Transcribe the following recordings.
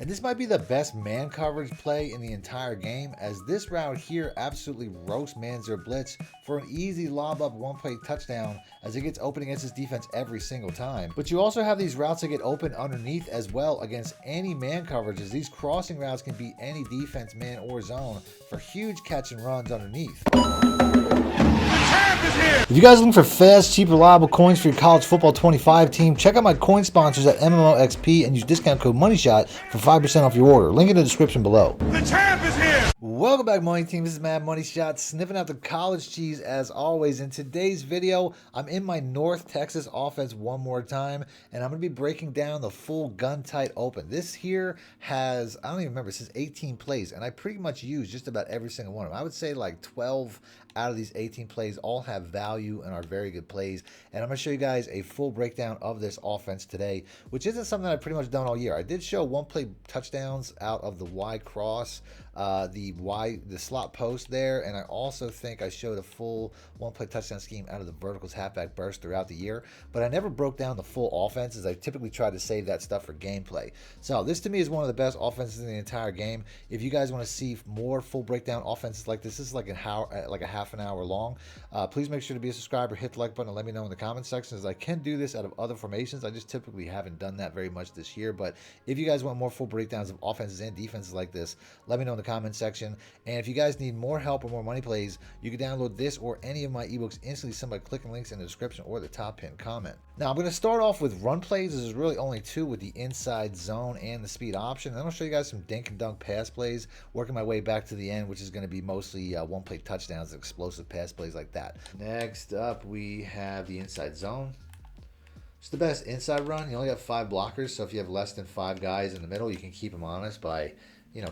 And this might be the best man coverage play in the entire game, as this route here absolutely roasts man zero blitz for an easy lob up one play touchdown, as it gets open against his defense every single time. But you also have these routes that get open underneath as well against any man coverage, as these crossing routes can beat any defense, man or zone, for huge catch and runs underneath. If you guys are looking for fast, cheap, reliable coins for your college football 25 team, check out my coin sponsors at MMOXP and use discount code MONEYSHOT for 5% off your order. Link in the description below. The champ is here! Welcome back, Money Team. This is Mad Money Shot, sniffing out the college cheese as always. In today's video, I'm in my North Texas offense one more time, and I'm going to be breaking down the full gun tight open. This here has, I don't even remember, it says 18 plays, and I pretty much use just about every single one of them. I would say like 12 out of these 18 plays all have value and are very good plays, and I'm going to show you guys a full breakdown of this offense today, which isn't something I've pretty much done all year. I did show one play touchdowns out of the Y cross, the slot post there, and I also think I showed a full one play touchdown scheme out of the verticals halfback burst throughout the year, but I never broke down the full offense, as I typically try to save that stuff for gameplay. So this to me is one of the best offenses in the entire game. If you guys want to see more full breakdown offenses like this is like a half an hour long, please make sure to be a subscriber, hit the like button, and let me know in the comment section, as I can do this out of other formations. I just typically haven't done that very much this year, but if you guys want more full breakdowns of offenses and defenses like this, let me know in the comment section. And if you guys need more help or more money plays, you can download this or any of my ebooks instantly simply by clicking links in the description or the top pinned comment. Now I'm going to start off with run plays. There's really only two, with the inside zone and the speed option. Then I'll show you guys some dink and dunk pass plays, working my way back to the end, which is going to be mostly one play touchdowns, explosive pass plays like that. Next up, we have the inside zone. It's the best inside run. You only got 5 blockers, so if you have less than 5 guys in the middle, you can keep them honest by,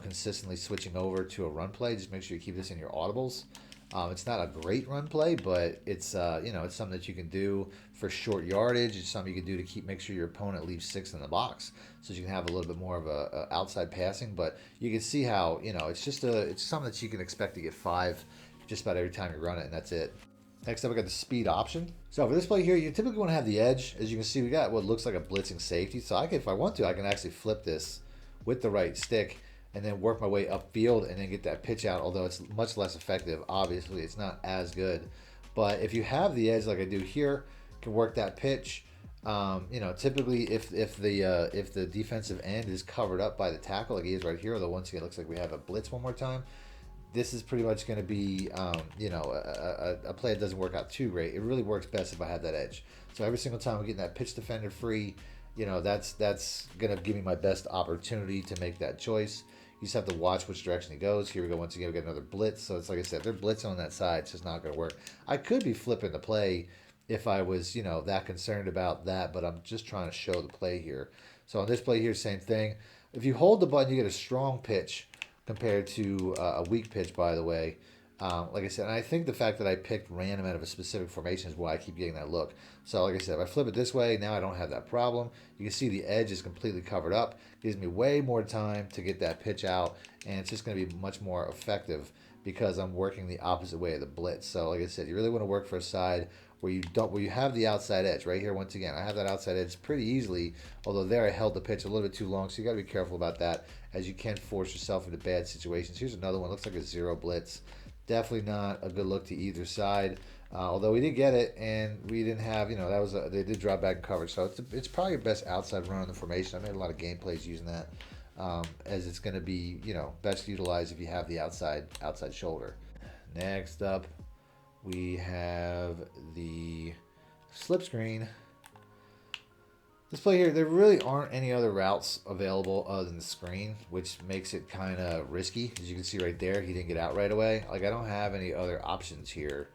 consistently switching over to a run play. Just make sure you keep this in your audibles. It's not a great run play, but it's it's something that you can do for short yardage. It's something you can do to make sure your opponent leaves 6 in the box, so you can have a little bit more of a outside passing. But you can see how it's something that you can expect to get 5 just about every time you run it, and that's it. Next up, we got the speed option. So for this play here, you typically want to have the edge. As you can see, we got what looks like a blitzing safety. So if I want to, I can actually flip this with the right stick and then work my way upfield and then get that pitch out, although it's much less effective. Obviously, it's not as good. But if you have the edge like I do here, you can work that pitch. Typically if the defensive end is covered up by the tackle like he is right here, although once again it looks like we have a blitz one more time, this is pretty much going to be, a play that doesn't work out too great. It really works best if I have that edge. So every single time I'm getting that pitch defender free, that's going to give me my best opportunity to make that choice. You just have to watch which direction he goes. Here we go. Once again, we get another blitz. So it's like I said, they're blitzing on that side. It's just not going to work. I could be flipping the play if I was, that concerned about that, but I'm just trying to show the play here. So on this play here, same thing. If you hold the button, you get a strong pitch compared to a weak pitch, by the way. Like I said, and I think the fact that I picked random out of a specific formation is why I keep getting that look. So like I said, if I flip it this way, now I don't have that problem. You can see the edge is completely covered up. Gives me way more time to get that pitch out, and it's just going to be much more effective because I'm working the opposite way of the blitz. So like I said, you really want to work for a side where you have the outside edge. Right here, once again, I have that outside edge pretty easily, although there I held the pitch a little bit too long, so you got to be careful about that, as you can force yourself into bad situations. Here's another one. Looks like a zero blitz. Definitely not a good look to either side. Although we did get it, and we didn't have, they did drop back in coverage. So it's probably your best outside run in the formation. I made a lot of game plays using that, as it's going to be, best utilized if you have the outside shoulder. Next up, we have the slip screen. This play here, there really aren't any other routes available other than the screen, which makes it kind of risky. As you can see right there, he didn't get out right away. Like, I don't have any other options here.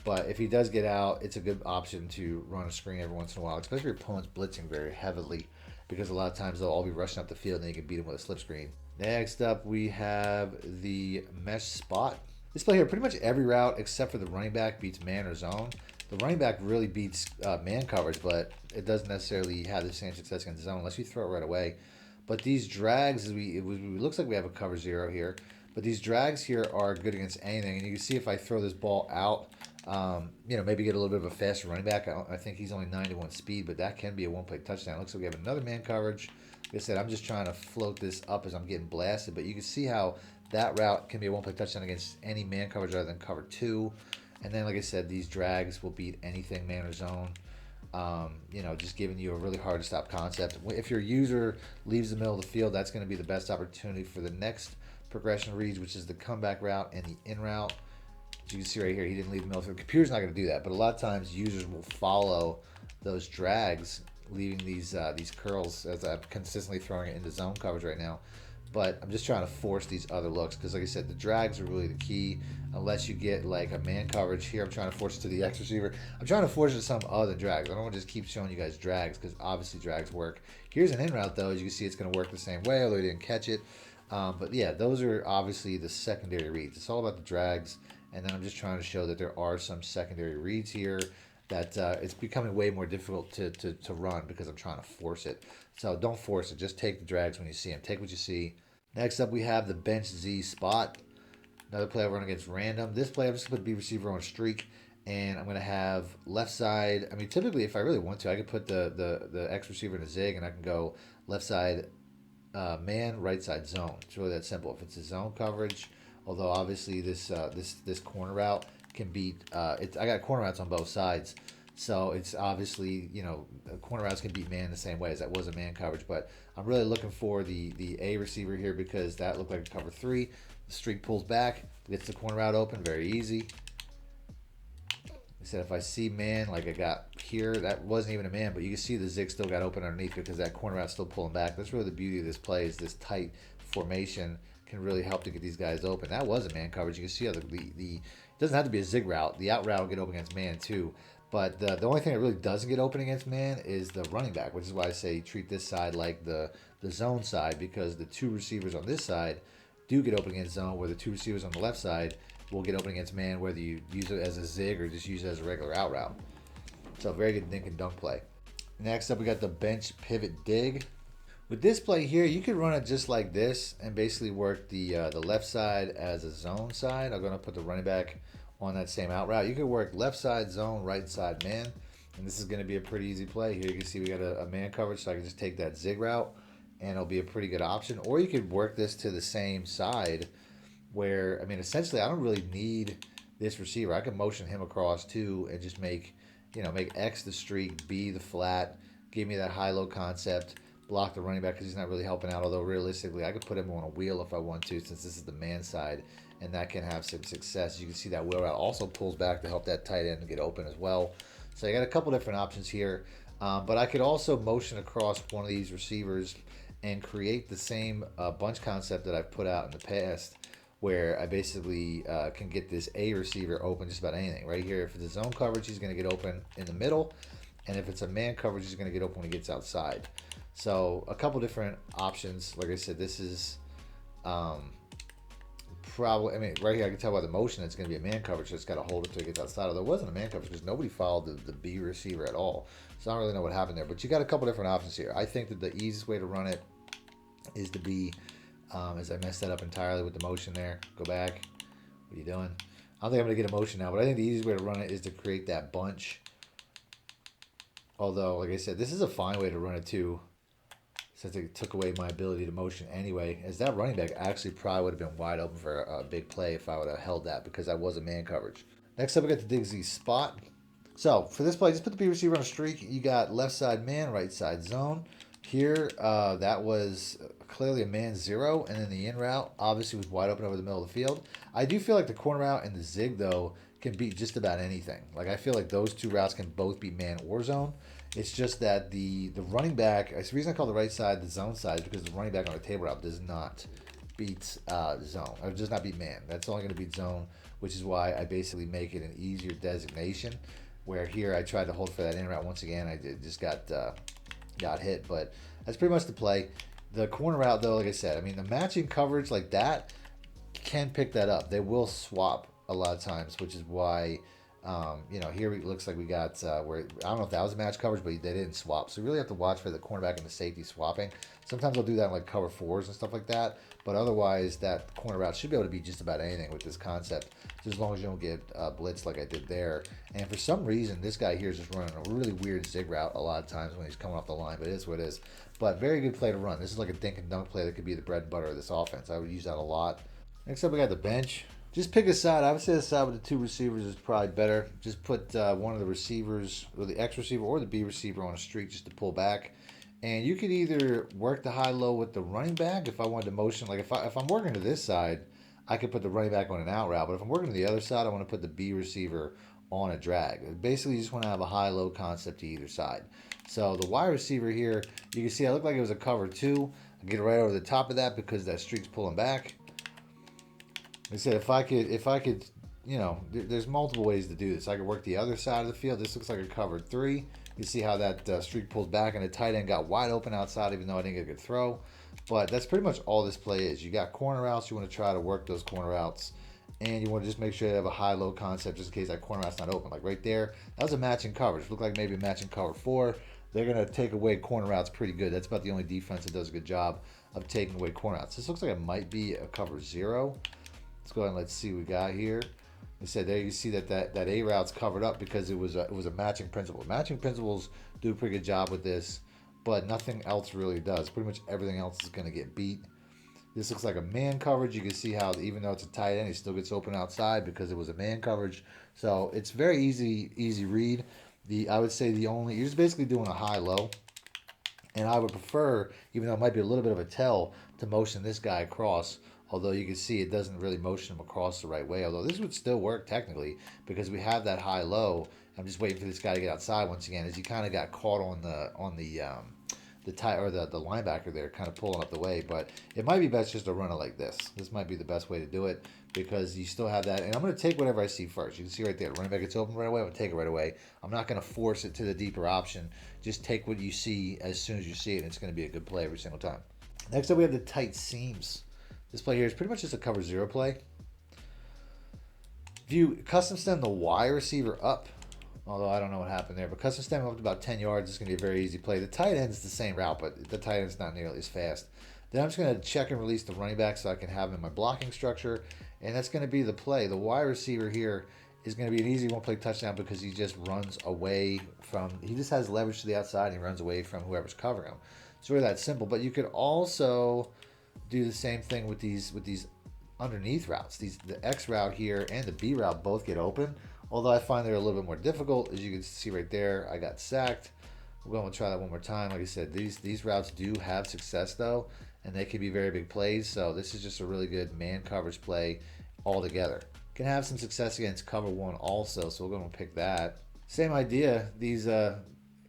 But if he does get out, it's a good option to run a screen every once in a while, especially if your opponent's blitzing very heavily, because a lot of times they'll all be rushing up the field and then you can beat them with a slip screen. Next up, we have the mesh spot. This play here, pretty much every route except for the running back beats man or zone. The running back really beats man coverage, but it doesn't necessarily have the same success against zone unless you throw it right away. But these drags, it looks like we have a cover 0 here, but these drags here are good against anything. And you can see if I throw this ball out, maybe get a little bit of a faster running back. I think he's only 91 speed, but that can be a one-play touchdown. Looks like we have another man coverage. Like I said, I'm just trying to float this up as I'm getting blasted, but you can see how that route can be a one-play touchdown against any man coverage other than cover 2. And then, like I said, these drags will beat anything man or zone. You know, just giving you a really hard to stop concept. If your user leaves the middle of the field, that's going to be the best opportunity for the next progression reads, which is the comeback route and the in route. As you can see right here, he didn't leave the middle of the field. The computer's not going to do that, but a lot of times users will follow those drags, leaving these curls, as I'm consistently throwing it into zone coverage right now. But I'm just trying to force these other looks because, like I said, the drags are really the key. Unless you get like a man coverage here, I'm trying to force it to the X receiver. I'm trying to force it to some other drags. I don't want to just keep showing you guys drags because obviously drags work. Here's an in route though. As you can see, it's going to work the same way, although he didn't catch it. But yeah, those are obviously the secondary reads. It's all about the drags, and then I'm just trying to show that there are some secondary reads here that it's becoming way more difficult to run because I'm trying to force it. So don't force it. Just take the drags when you see them. Take what you see. Next up, we have the bench Z spot. Another play I run against random. This play, I'm just going to put B receiver on a streak, and I'm going to have left side. I mean, typically, if I really want to, I could put the X receiver in a zig, and I can go left side man, right side zone. It's really that simple. If it's a zone coverage, although obviously this corner route can beat. I got corner routes on both sides. So it's obviously, you know, corner routes can beat man the same way as that was a man coverage. But I'm really looking for the A receiver here because that looked like a cover 3. The streak pulls back, gets the corner route open, very easy. I said if I see man like I got here, that wasn't even a man, but you can see the zig still got open underneath because that corner route's still pulling back. That's really the beauty of this play is this tight formation can really help to get these guys open. That was a man coverage. You can see how it doesn't have to be a zig route. The out route will get open against man too. But the only thing that really doesn't get open against man is the running back, which is why I say treat this side like the zone side, because the 2 receivers on this side do get open against zone, where the 2 receivers on the left side will get open against man, whether you use it as a zig or just use it as a regular out route. So very good dink and dunk play. Next up, we got the bench pivot dig. With this play here, you could run it just like this and basically work the left side as a zone side. I'm going to put the running back on that same out route. You could work left side zone, right side man, and this is going to be a pretty easy play. Here you can see we got a man coverage, so I can just take that zig route, and it'll be a pretty good option. Or you could work this to the same side, where, I mean, essentially, I don't really need this receiver. I can motion him across too, and just make X the streak, B the flat, give me that high-low concept, block the running back because he's not really helping out. Although realistically, I could put him on a wheel if I want to, since this is the man side, and that can have some success. You can see that wheel route also pulls back to help that tight end get open as well. So I got a couple different options here, but I could also motion across one of these receivers and create the same bunch concept that I've put out in the past, where I basically can get this A receiver open just about anything. Right here, if it's a zone coverage, he's going to get open in the middle, and if it's a man coverage, he's going to get open when he gets outside. So a couple different options. Like I said, this is probably, I mean, right here I can tell by the motion it's going to be a man coverage, so it's got to hold it till it gets outside. Although it wasn't a man coverage because nobody followed the B receiver at all. So I don't really know what happened there. But you got a couple different options here. I think that the easiest way to run it is to be, as I messed that up entirely with the motion there. Go back. What are you doing? I don't think I'm going to get a motion now, but I think the easiest way to run it is to create that bunch. Although, like I said, this is a fine way to run it too, since it took away my ability to motion anyway, as that running back actually probably would have been wide open for a big play if I would have held that, because that was a man coverage. Next up, we got the dig Z spot. So for this play, just put the B receiver on a streak. You got left side man, right side zone. Here, that was clearly a man 0, and then the in route obviously was wide open over the middle of the field. I do feel like the corner route and the zig, though, can beat just about anything. Like, I feel like those 2 routes can both beat man or zone. It's just that the running back, the reason I call the right side the zone side is because the running back on the table route does not beat zone, or does not beat man. That's only going to beat zone, which is why I basically make it an easier designation, where here I tried to hold for that in route once again. I just got hit, but that's pretty much the play. The corner route, though, like I said, I mean, the matching coverage like that can pick that up. They will swap a lot of times, which is why You know, here it looks like we got where, I don't know if that was a match coverage, but they didn't swap. So you really have to watch for the cornerback and the safety swapping. Sometimes they'll do that in like cover fours and stuff like that. But otherwise, that corner route should be able to be just about anything with this concept, just as long as you don't get blitzed like I did there. And for some reason, this guy here is just running a really weird zig route a lot of times when he's coming off the line, but it is what it is. But very good play to run. This is like a dink and dunk play that could be the bread and butter of this offense. I would use that a lot. Next up, we got the bench. Just pick a side. I would say the side with the two receivers is probably better. Just put one of the receivers, or the X receiver or the B receiver, on a streak just to pull back. And you could either work the high-low with the running back if I wanted to motion. Like if I'm working to this side, I could put the running back on an out route. But if I'm working to the other side, I want to put the B receiver on a drag. Basically, you just want to have a high-low concept to either side. So the wide receiver here, you can see I look like it was a cover 2. I get right over the top of that because that streak's pulling back. Like I said, if I could, you know, there's multiple ways to do this. I could work the other side of the field. This looks like a cover 3. You see how that streak pulled back and the tight end got wide open outside, even though I didn't get a good throw. But that's pretty much all this play is. You got corner routes. You want to try to work those corner routes. And you want to just make sure you have a high-low concept just in case that corner route's not open. Like right there, that was a matching coverage. Looked like maybe a matching cover 4. They're going to take away corner routes pretty good. That's about the only defense that does a good job of taking away corner routes. This looks like it might be a cover 0. Let's go ahead and let's see what we got here. They said there you see that A route's covered up because it was a matching principle. Matching principles do a pretty good job with this, but nothing else really does. Pretty much everything else is going to get beat. This looks like a man coverage. You can see how even though it's a tight end, he still gets open outside because it was a man coverage. So it's very easy read. I would say you're just basically doing a high-low. And I would prefer, even though it might be a little bit of a tell, to motion this guy across. Although you can see it doesn't really motion him across the right way. Although this would still work technically because we have that high-low. I'm just waiting for this guy to get outside once again, as he kind of got caught on the linebacker there, kind of pulling up the way. But it might be best just to run it like this. This might be the best way to do it because you still have that. And I'm going to take whatever I see first. You can see right there, the running back gets open right away. I'm going to take it right away. I'm not going to force it to the deeper option. Just take what you see as soon as you see it, and it's going to be a good play every single time. Next up, we have the tight seams. This play here is pretty much just a cover 0 play. If you custom stem the Y receiver up, although I don't know what happened there, but custom stem up to about 10 yards is going to be a very easy play. The tight end is the same route, but the tight end's not nearly as fast. Then I'm just going to check and release the running back so I can have him in my blocking structure, and that's going to be the play. The Y receiver here is going to be an easy one-play touchdown because he just runs away from, he just has leverage to the outside and he runs away from whoever's covering him. It's really that simple. But you could also do the same thing with these underneath routes. The X route here and the B route both get open, although I find they're a little bit more difficult. As you can see right there, I got sacked. We're going to try that one more time. Like I said, these routes do have success though, and they can be very big plays. So this is just a really good man coverage play altogether. Can have some success against cover 1 also, so we're going to pick that. Same idea. These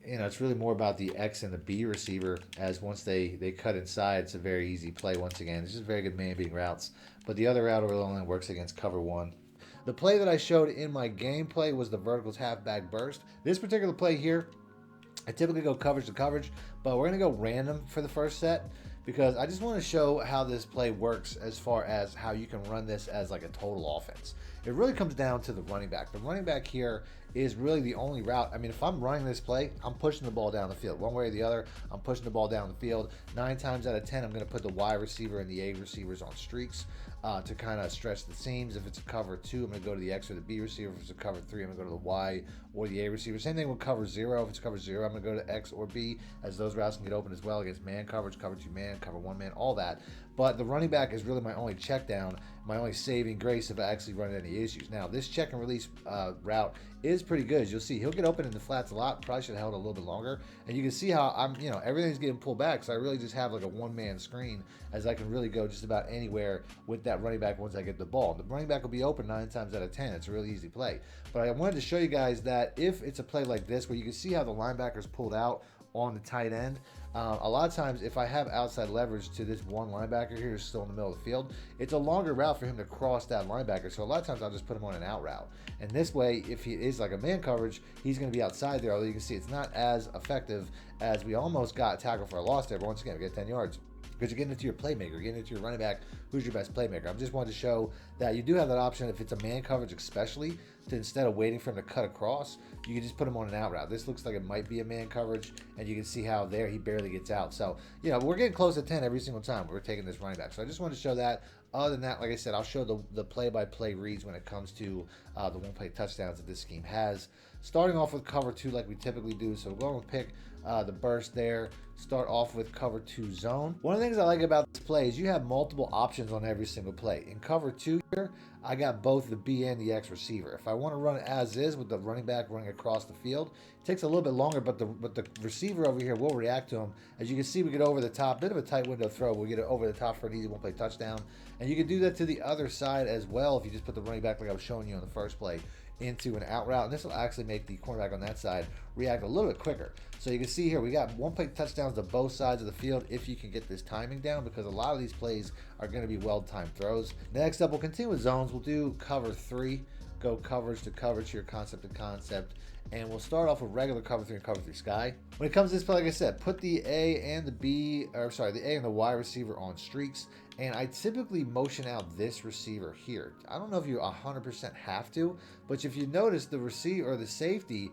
it's really more about the X and the B receiver, as once they cut inside, it's a very easy play once again. It's just very good man-beating routes. But the other route really only works against cover 1. The play that I showed in my gameplay was the verticals halfback burst. This particular play here, I typically go coverage to coverage, but we're going to go random for the first set because I just want to show how this play works as far as how you can run this as like a total offense. It really comes down to the running back. The running back here is really the only route. I mean, if I'm running this play, I'm pushing the ball down the field. One way or the other, I'm pushing the ball down the field. 9 times out of 10, I'm going to put the Y receiver and the A receivers on streaks to kind of stretch the seams. If it's a cover 2, I'm going to go to the X or the B receiver. If it's a cover 3, I'm going to go to the Y or the A receiver. Same thing with cover 0. If it's cover 0, I'm going to go to X or B, as those routes can get open as well against man coverage, cover 2 man, cover 1 man, all that. But the running back is really my only check down, my only saving grace if I actually run into any issues. Now, this check and release route is pretty good. As you'll see, he'll get open in the flats a lot. Probably should have held a little bit longer. And you can see how everything's getting pulled back. So I really just have like a one-man screen, as I can really go just about anywhere with that running back once I get the ball. The running back will be open 9 times out of 10. It's a really easy play. But I wanted to show you guys that if it's a play like this, where you can see how the linebacker's pulled out on the tight end, a lot of times if I have outside leverage to this one linebacker here who's still in the middle of the field, it's a longer route for him to cross that linebacker. So a lot of times I'll just put him on an out route. And this way, if he is like a man coverage, he's going to be outside there. Although you can see it's not as effective, as we almost got tackled for a loss there. But once again, we get 10 yards. Because you're getting into your playmaker, getting into your running back, who's your best playmaker. I just wanted to show that you do have that option if it's a man coverage especially, instead of waiting for him to cut across, you can just put him on an out route. This looks like it might be a man coverage, and you can see how there he barely gets out. So, you know, we're getting close to 10 every single time we're taking this running back. So I just wanted to show that. Other than that, like I said, I'll show the play-by-play reads when it comes to the one-play touchdowns that this scheme has. Starting off with cover 2 like we typically do. So we're going to pick the burst there. Start off with cover 2 zone. One of the things I like about this play is you have multiple options on every single play. In cover 2 here, I got both the B and the X receiver. If I want to run it as is with the running back running across the field, it takes a little bit longer, but the receiver over here will react to him. As you can see, we get over the top, bit of a tight window throw. We get it over the top for an easy one-play touchdown. And you can do that to the other side as well if you just put the running back like I was showing you on the first play into an out route, and this will actually make the cornerback on that side react a little bit quicker. So you can see here we got one-play touchdowns to both sides of the field if you can get this timing down, because a lot of these plays are going to be well-timed throws. Next up, we'll continue with zones. We'll do cover 3, go coverage to coverage here, concept to concept, and we'll start off with regular cover 3 and cover 3 sky. When it comes to this play, like I said, put the A and the A and the Y receiver on streaks, and I typically motion out this receiver here. I don't know if you 100% have to, but if you notice, the receiver or the safety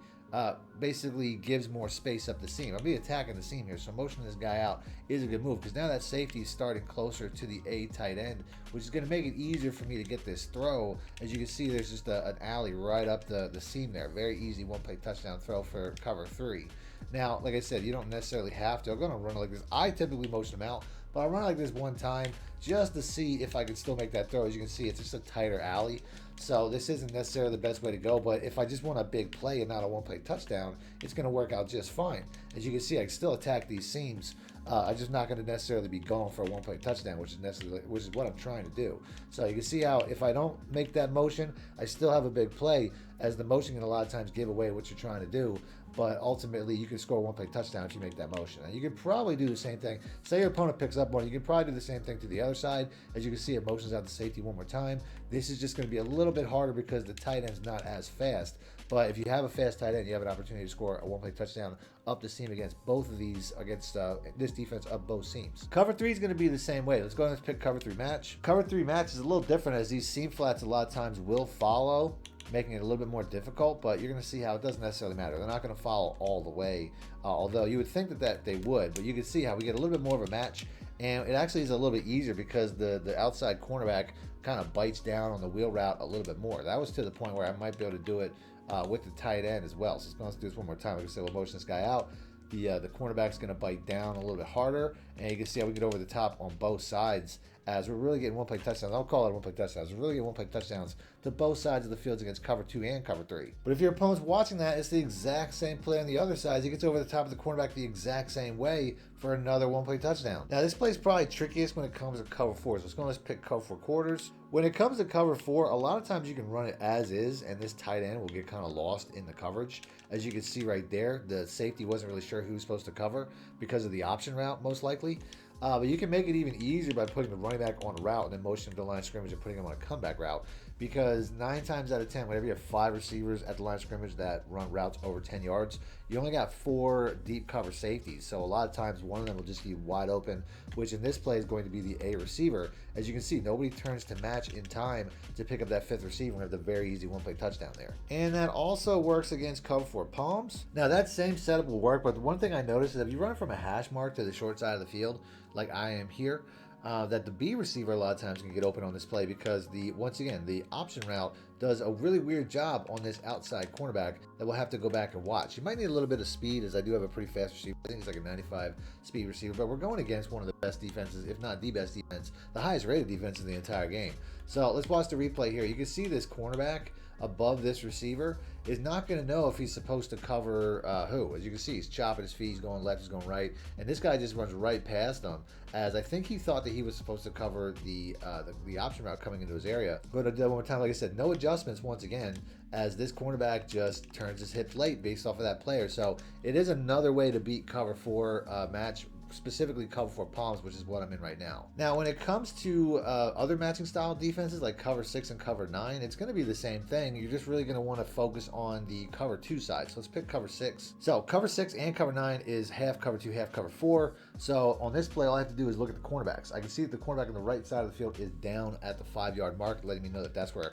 basically gives more space up the seam. I'll be attacking the seam here, so motioning this guy out is a good move, because now that safety is starting closer to the A tight end, which is going to make it easier for me to get this throw. As you can see, there's just an alley right up the seam there. Very easy one-play touchdown throw for cover 3. Now, like I said, you don't necessarily have to. I'm going to run it like this. I typically motion them out, but I'll run it like this one time just to see if I can still make that throw. As you can see, it's just a tighter alley. So this isn't necessarily the best way to go, but if I just want a big play and not a one-play touchdown, it's going to work out just fine. As you can see, I can still attack these seams. I'm just not going to necessarily be going for a one-play touchdown, which is what I'm trying to do. So you can see how if I don't make that motion, I still have a big play, as the motion can a lot of times give away what you're trying to do. But ultimately, you can score a one-play touchdown if you make that motion. And you can probably do the same thing. Say your opponent picks up one, you can probably do the same thing to the other side. As you can see, it motions out the safety one more time. This is just going to be a little bit harder because the tight end's not as fast. But if you have a fast tight end, you have an opportunity to score a one-play touchdown up the seam against both of these, against this defense up both seams. Cover 3 is going to be the same way. Let's go ahead and pick cover 3 match. Cover 3 match is a little different, as these seam flats a lot of times will follow, making it a little bit more difficult, but you're going to see how it doesn't necessarily matter. They're not going to follow all the way, although you would think that they would, but you can see how we get a little bit more of a match, and it actually is a little bit easier because the outside cornerback kind of bites down on the wheel route a little bit more. That was to the point where I might be able to do it with the tight end as well. So let's do this one more time. Like I said, we'll motion this guy out. The cornerback's going to bite down a little bit harder, and you can see how we get over the top on both sides, as we're really getting one-play touchdowns. I'll call it one-play touchdowns. We're really getting one-play touchdowns to both sides of the fields against cover 2 and cover 3. But if your opponent's watching that, it's the exact same play on the other side. He gets over the top of the cornerback the exact same way for another one-play touchdown. Now, this play is probably trickiest when it comes to cover 4. So let's pick cover 4 quarters. When it comes to cover 4, a lot of times you can run it as is, and this tight end will get kind of lost in the coverage. As you can see right there, the safety wasn't really sure who was supposed to cover because of the option route, most likely. But you can make it even easier by putting the running back on a route and then motioning to the line of scrimmage and putting him on a comeback route. Because 9 times out of 10, whenever you have 5 receivers at the line of scrimmage that run routes over 10 yards, you only got 4 deep cover safeties. So a lot of times one of them will just be wide open, which in this play is going to be the A receiver. As you can see, nobody turns to match in time to pick up that 5th receiver and have the very easy one-play touchdown there. And that also works against cover 4 palms. Now that same setup will work, but the one thing I noticed is if you run it from a hash mark to the short side of the field, like I am here, that the B receiver a lot of times can get open on this play, because once again the option route does a really weird job on this outside cornerback that we'll have to go back and watch. You might need a little bit of speed, as I do have a pretty fast receiver. I think it's like a 95 speed receiver, but we're going against one of the best defenses, if not the best defense, the highest rated defense in the entire game. So let's watch the replay here. You can see this cornerback above this receiver is not going to know if he's supposed to cover who. As you can see, he's chopping his feet, he's going left, he's going right, and this guy just runs right past him, as I think he thought that he was supposed to cover the option route coming into his area. But one more time, like I said, no adjustments once again, as this cornerback just turns his hips late based off of that player. So it is another way to beat cover 4 match, specifically cover 4 palms, which is what I'm in right now. Now, when it comes to other matching style defenses like cover 6 and cover 9, it's going to be the same thing. You're just really going to want to focus on the cover 2 side. So let's pick cover 6. So cover 6 and cover 9 is half cover 2, half cover 4. So on this play, all I have to do is look at the cornerbacks. I can see that the cornerback on the right side of the field is down at the 5-yard mark, letting me know that that's where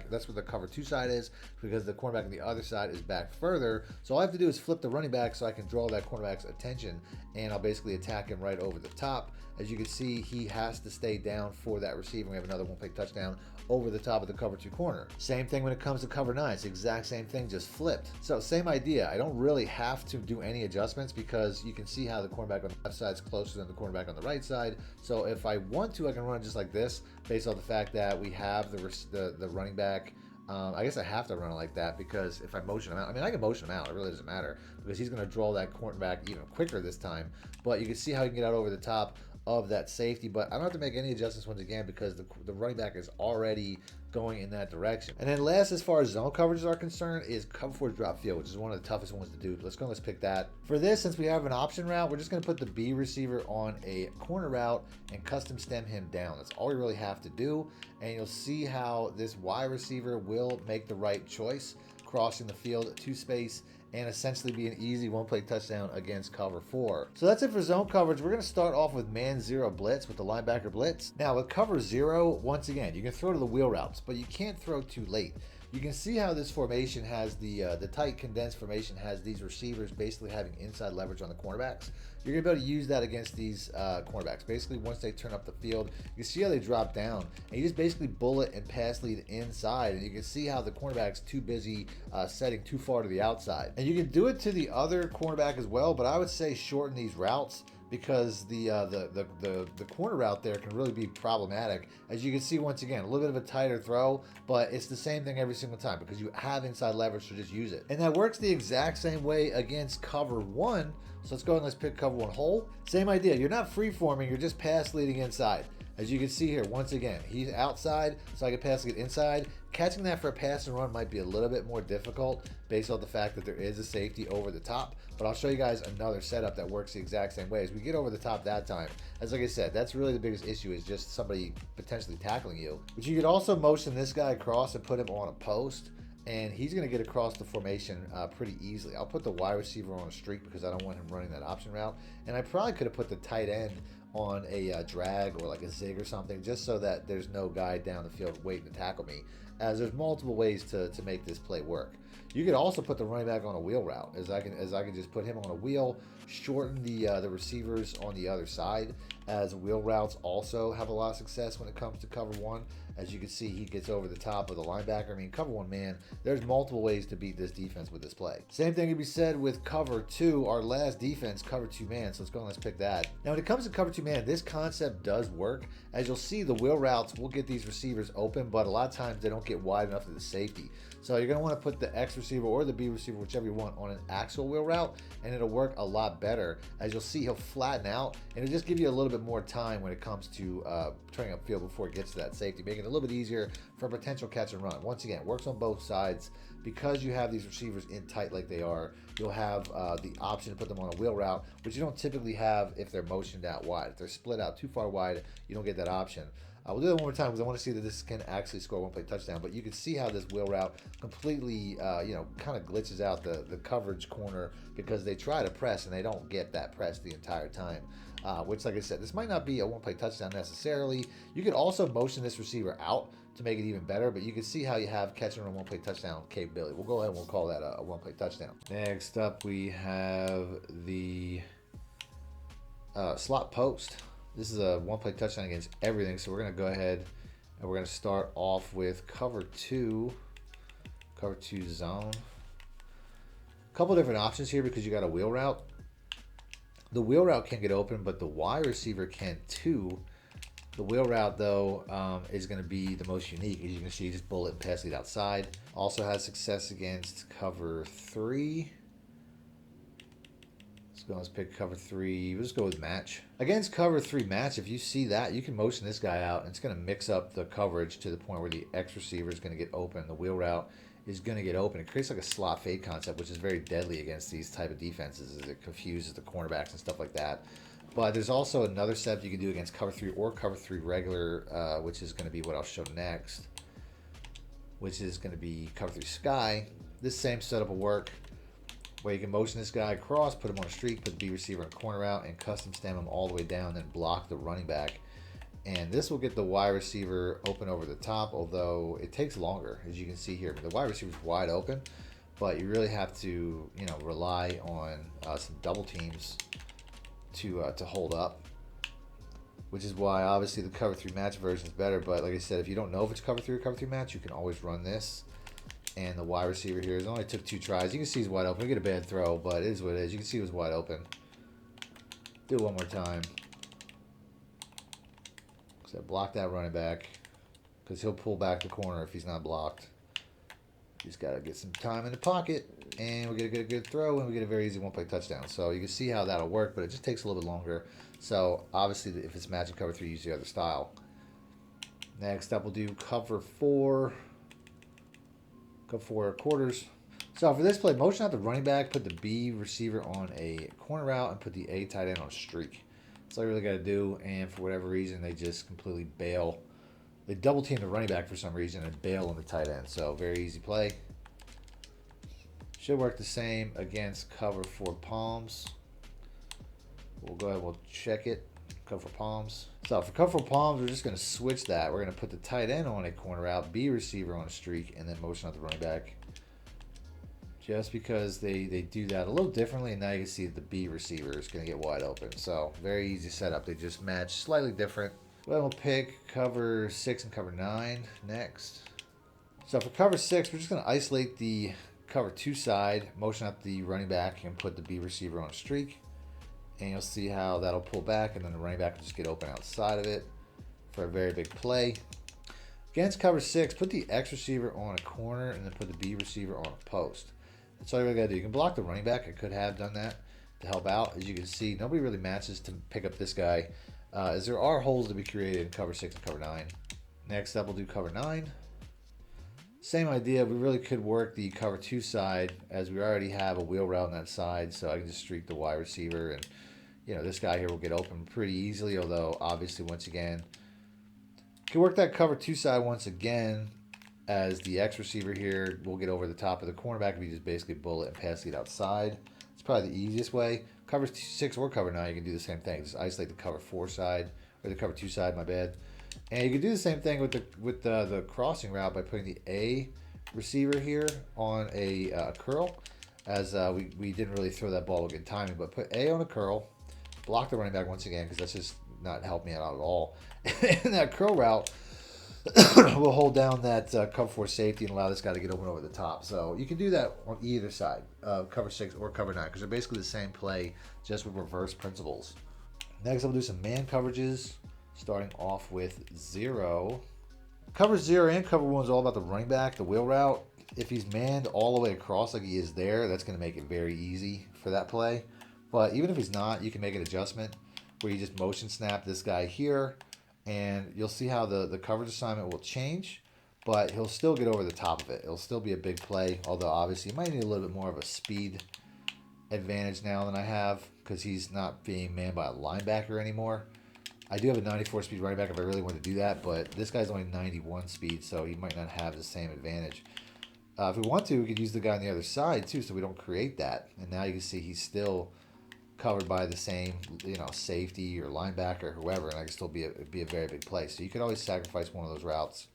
that's where the cover 2 side is, because the cornerback on the other side is back further. So all I have to do is flip the running back so I can draw that cornerback's attention, and I'll basically attack him right over the top. As you can see, he has to stay down for that receiver. We have another one-play touchdown over the top of the cover 2 corner. Same thing when it comes to cover 9. It's the exact same thing, just flipped. So same idea. I don't really have to do any adjustments because you can see how the cornerback on the left side is closer than the cornerback on the right side. So if I want to, I can run just like this based on the fact that we have the running back. I guess I have to run it like that because if I motion him out, I mean, I can motion him out. It really doesn't matter because he's going to draw that cornerback even quicker this time. But you can see how he can get out over the top of that safety, but I don't have to make any adjustments once again because the running back is already going in that direction. And then last, as far as zone coverages are concerned, is cover 4 drop field, which is one of the toughest ones to do. Let's go, let's pick that. For this, since we have an option route, we're just going to put the B receiver on a corner route and custom stem him down. That's all we really have to do. And you'll see how this Y receiver will make the right choice, crossing the field to space and essentially be an easy one-play touchdown against cover 4. So that's it for zone coverage. We're going to start off with man 0 blitz with the linebacker blitz. Now with cover 0, once again, you can throw to the wheel routes, but you can't throw too late. You can see how this formation has the tight condensed formation has these receivers basically having inside leverage on the cornerbacks. You're going to be able to use that against these cornerbacks. Basically, once they turn up the field, you can see how they drop down. And you just basically bullet and pass lead inside. And you can see how the cornerback's too busy setting too far to the outside. And you can do it to the other cornerback as well, but I would say shorten these routes because the corner route there can really be problematic. As you can see, once again, a little bit of a tighter throw, but it's the same thing every single time because you have inside leverage to just use it. And that works the exact same way against cover 1. So let's go and let's pick cover 1 hole. Same idea. You're not free-forming, you're just pass leading inside. As you can see here, once again, he's outside, so I can pass it inside. Catching that for a pass and run might be a little bit more difficult based on the fact that there is a safety over the top, but I'll show you guys another setup that works the exact same way. As we get over the top that time, as like I said, that's really the biggest issue, is just somebody potentially tackling you. But you could also motion this guy across and put him on a post, and he's going to get across the formation pretty easily. I'll put the wide receiver on a streak because I don't want him running that option route, and I probably could have put the tight end on a drag or like a zig or something, just so that there's no guy down the field waiting to tackle me, as there's multiple ways to make this play work. You could also put the running back on a wheel route, as I can just put him on a wheel, shorten the receivers on the other side, as wheel routes also have a lot of success when it comes to cover 1. As you can see, he gets over the top of the linebacker. I mean, cover 1 man, there's multiple ways to beat this defense with this play. Same thing can be said with cover 2, our last defense, cover 2 man. So let's go and let's pick that. Now when it comes to cover 2 man, this concept does work. As you'll see, the wheel routes will get these receivers open, but a lot of times they don't get wide enough to the safety. So you're going to want to put the X receiver or the B receiver, whichever you want, on an actual wheel route, and it'll work a lot better. As you'll see, he'll flatten out, and it'll just give you a little bit more time when it comes to turning upfield before it gets to that safety, making it a little bit easier for a potential catch and run. Once again, it works on both sides. Because you have these receivers in tight like they are, you'll have the option to put them on a wheel route, which you don't typically have if they're motioned out wide. If they're split out too far wide, you don't get that option. We'll do that one more time because I want to see that this can actually score one play touchdown. But you can see how this wheel route completely, kind of glitches out the coverage corner because they try to press and they don't get that press the entire time. Which, like I said, this might not be a one play touchdown necessarily. You could also motion this receiver out to make it even better, but you can see how you have catch and run one play touchdown capability. We'll go ahead and we'll call that a one play touchdown. Next up, we have the slot post. This is a one-play touchdown against everything, so we're going to go ahead and we're going to start off with cover 2 zone. A couple different options here because you got a wheel route. The wheel route can get open, but the Y receiver can too. The wheel route, though, is going to be the most unique. As you can see, just bullet and pass lead outside. Also has success against cover 3. Let's pick cover 3. We'll just go with match. Against cover 3 match, if you see that, you can motion this guy out, and it's going to mix up the coverage to the point where the X receiver is going to get open. The wheel route is going to get open. It creates like a slot fade concept, which is very deadly against these type of defenses, as it confuses the cornerbacks and stuff like that. But there's also another setup you can do against cover 3 or cover 3 regular, which is going to be what I'll show next, which is going to be cover 3 sky. This same setup will work. where you can motion this guy across, put him on a streak, put the B receiver on a corner route, and custom stem him all the way down, then block the running back. And this will get the wide receiver open over the top, although it takes longer, as you can see here. The wide receiver is wide open, but you really have to, rely on some double teams to hold up, which is why obviously the cover 3 match version is better. But like I said, if you don't know if it's cover 3 or cover 3 match, you can always run this. And the wide receiver here, it only took 2 tries. You can see he's wide open. We get a bad throw, but it is what it is. You can see he was wide open. Do it one more time. So block that running back, because he'll pull back the corner if he's not blocked. You just got to get some time in the pocket, and we get a good throw, and we get a very easy one-play touchdown. So you can see how that'll work, but it just takes a little bit longer. So obviously, if it's matching cover 3, use the other style. Next up, we'll do cover 4. Cover 4 quarters. So for this play, motion out the running back, put the B receiver on a corner route, and put the A tight end on a streak. That's all you really got to do. And for whatever reason, they just completely bail. They double team the running back for some reason and bail on the tight end. So very easy play. Should work the same against cover 4 palms. We'll go ahead, we'll check it. Cover 4 palms. So for cover 4 palms, we're just going to switch that. We're going to put the tight end on a corner route, B receiver on a streak, and then motion out the running back. Just because they do that a little differently, and now you can see that the B receiver is going to get wide open. So very easy setup. They just match slightly different. Well, we'll pick cover 6 and cover 9 next. So for cover 6, we're just going to isolate the cover 2 side, motion out the running back, and put the B receiver on a streak. And you'll see how that'll pull back, and then the running back will just get open outside of it for a very big play. Against cover 6, put the X receiver on a corner, and then put the B receiver on a post. That's all you really got to do. You can block the running back. I could have done that to help out. As you can see, nobody really matches to pick up this guy, as there are holes to be created in cover 6 and cover 9. Next up, we'll do cover 9. Same idea. We really could work the cover 2 side, as we already have a wheel route on that side, so I can just streak the wide receiver, and this guy here will get open pretty easily, although obviously once again, can work that cover 2 side once again, as the X receiver here will get over the top of the cornerback if you just basically bullet and pass it outside. It's probably the easiest way. Cover 6 or cover 9, you can do the same thing. Just isolate the cover 4 side, or the cover 2 side, my bad. And you can do the same thing with the crossing route by putting the A receiver here on a curl, as we didn't really throw that ball with good timing, but put A on a curl, block the running back once again, because that's just not helping me out at all. And that curl route will hold down that cover 4 safety and allow this guy to get open over the top. So you can do that on either side, cover 6 or cover 9, because they're basically the same play, just with reverse principles. Next, I'll do some man coverages, starting off with 0. Cover 0 and cover 1 is all about the running back, the wheel route. If he's manned all the way across like he is there, that's going to make it very easy for that play. But even if he's not, you can make an adjustment where you just motion snap this guy here, and you'll see how the coverage assignment will change, but he'll still get over the top of it. It'll still be a big play, although obviously you might need a little bit more of a speed advantage now than I have, because he's not being manned by a linebacker anymore. I do have a 94 speed running back if I really want to do that, but this guy's only 91 speed, so he might not have the same advantage. If we want to, we could use the guy on the other side too, so we don't create that. And now you can see he's still covered by the same, safety or linebacker or whoever, and I can still be a very big play. So you could always sacrifice one of those routes.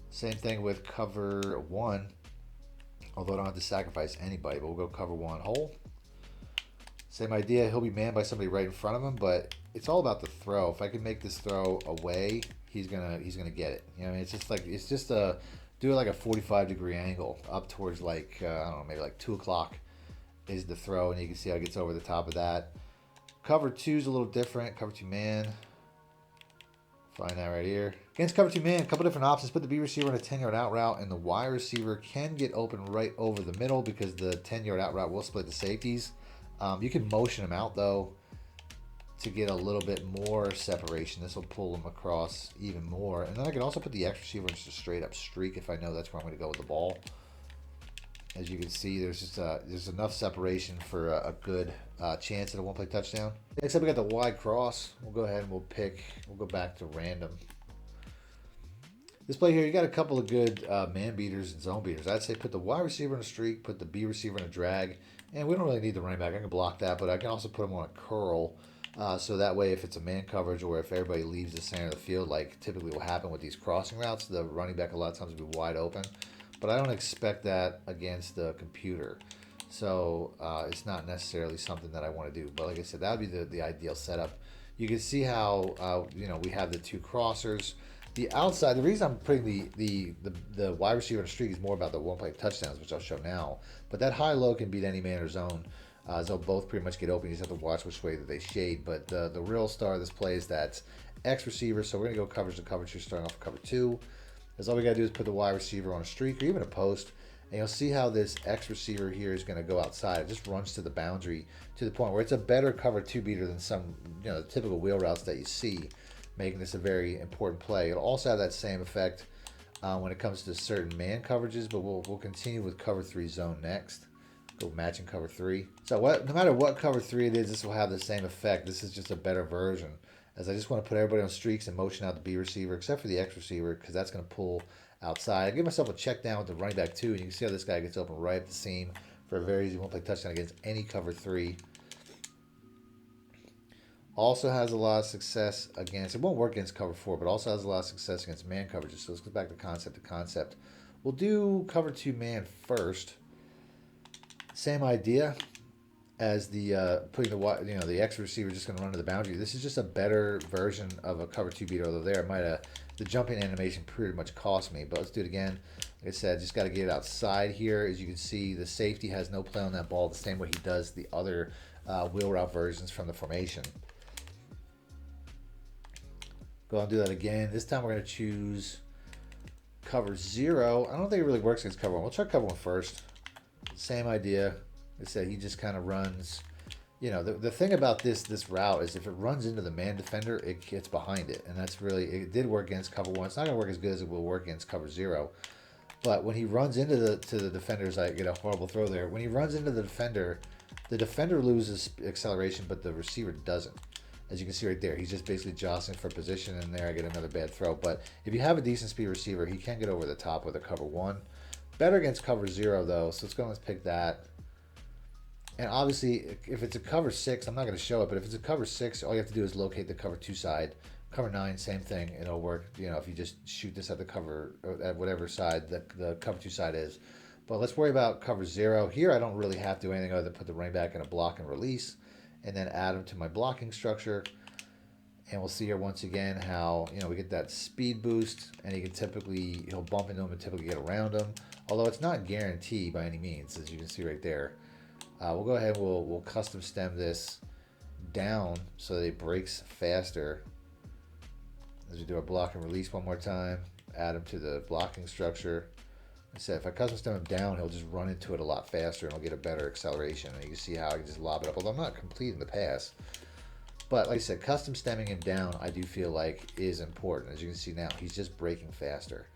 Same thing with cover 1, although I don't have to sacrifice anybody, but we'll go cover 1 hole. Same idea. He'll be manned by somebody right in front of him, but it's all about the throw. If I can make this throw away, he's gonna get it. It's just do it like a 45-degree angle up towards I don't know, maybe like 2 o'clock is the throw, and you can see how it gets over the top of that. Cover 2 is a little different. Cover 2 man. Find that right here. Against cover 2 man, a couple different options. Put the B receiver on a 10-yard out route, and the Y receiver can get open right over the middle because the 10-yard out route will split the safeties. You can motion them out though to get a little bit more separation. This will pull them across even more. And then I can also put the X receiver in just a straight up streak if I know that's where I'm going to go with the ball. As you can see, there's enough separation for a good chance at a one-play touchdown. Next up, we got the wide cross. We'll go ahead and we'll go back to random. This play here, you got a couple of good man beaters and zone beaters. I'd say put the wide receiver in a streak, put the B receiver in a drag, and we don't really need the running back. I can block that, but I can also put him on a curl, so that way if it's a man coverage or if everybody leaves the center of the field, like typically will happen with these crossing routes, the running back a lot of times will be wide open. But I don't expect that against the computer. So it's not necessarily something that I want to do. But like I said, that would be the ideal setup. You can see how we have the two crossers. The outside, the reason I'm putting the wide receiver in a streak is more about the one-play touchdowns, which I'll show now. But that high-low can beat any man or zone. They'll both pretty much get open. You just have to watch which way that they shade. But the real star of this play is that X receiver. So we're going to go coverage to cover 2, starting off with cover 2. That's all we got to do is put the wide receiver on a streak or even a post. And you'll see how this X receiver here is going to go outside. It just runs to the boundary to the point where it's a better cover 2 beater than some the typical wheel routes that you see, making this a very important play. It'll also have that same effect when it comes to certain man coverages, but we'll continue with cover 3 zone next. Go matching cover 3. So no matter what cover 3 it is, this will have the same effect. This is just a better version, as I just want to put everybody on streaks and motion out the B receiver, except for the X receiver, because that's going to pull outside. I give myself a check down with the running back too, and you can see how this guy gets open right at the seam for a very easy one-play touchdown against any cover 3. Also has a lot of success against, it won't work against cover 4, but also has a lot of success against man coverages. So let's go back to concept. We'll do cover 2 man first. Same idea as the putting the X receiver just going to run to the boundary. This is just a better version of a cover 2 beater, although there might have the jumping animation pretty much cost me. But let's do it again. Like I said, just got to get it outside here. As you can see, the safety has no play on that ball the same way he does the other wheel route versions from the formation. Go and do that again. This time we're going to choose cover 0. I don't think it really works against cover 1. We'll try cover 1 first. Same idea. Like I said, he just kind of runs. The thing about this route is if it runs into the man defender, it gets behind it. And that's really, it did work against cover 1. It's not going to work as good as it will work against cover 0. But when he runs into the defenders, I get a horrible throw there. When he runs into the defender loses acceleration, but the receiver doesn't. As you can see right there, he's just basically jostling for position, and there I get another bad throw. But if you have a decent speed receiver, he can get over the top with a cover 1. Better against cover 0, though, so let's pick that. And obviously, if it's a cover 6, I'm not going to show it, but if it's a cover 6, all you have to do is locate the cover 2 side. Cover 9, same thing. It'll work, if you just shoot this at the cover, at whatever side the cover 2 side is. But let's worry about cover 0. Here, I don't really have to do anything other than put the running back in a block and release, and then add him to my blocking structure. And we'll see here once again how, we get that speed boost, and he'll bump into him and typically get around him. Although it's not guaranteed by any means, as you can see right there. We'll go ahead and we'll custom stem this down so that it breaks faster. As we do our block and release one more time, add him to the blocking structure. Like I said, if I custom stem him down, he'll just run into it a lot faster and he'll get a better acceleration. And you can see how I can just lob it up, although I'm not completing the pass. But like I said, custom stemming him down, I do feel like is important. As you can see now, he's just breaking faster.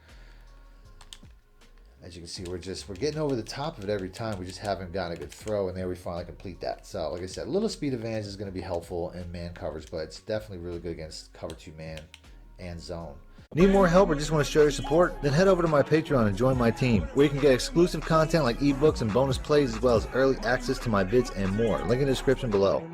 As you can see, we're getting over the top of it every time. We just haven't gotten a good throw, and there we finally complete that. So, like I said, a little speed advantage is going to be helpful in man coverage, but it's definitely really good against cover 2 man and zone. Need more help or just want to show your support? Then head over to my Patreon and join my team, where you can get exclusive content like ebooks and bonus plays, as well as early access to my vids and more. Link in the description below.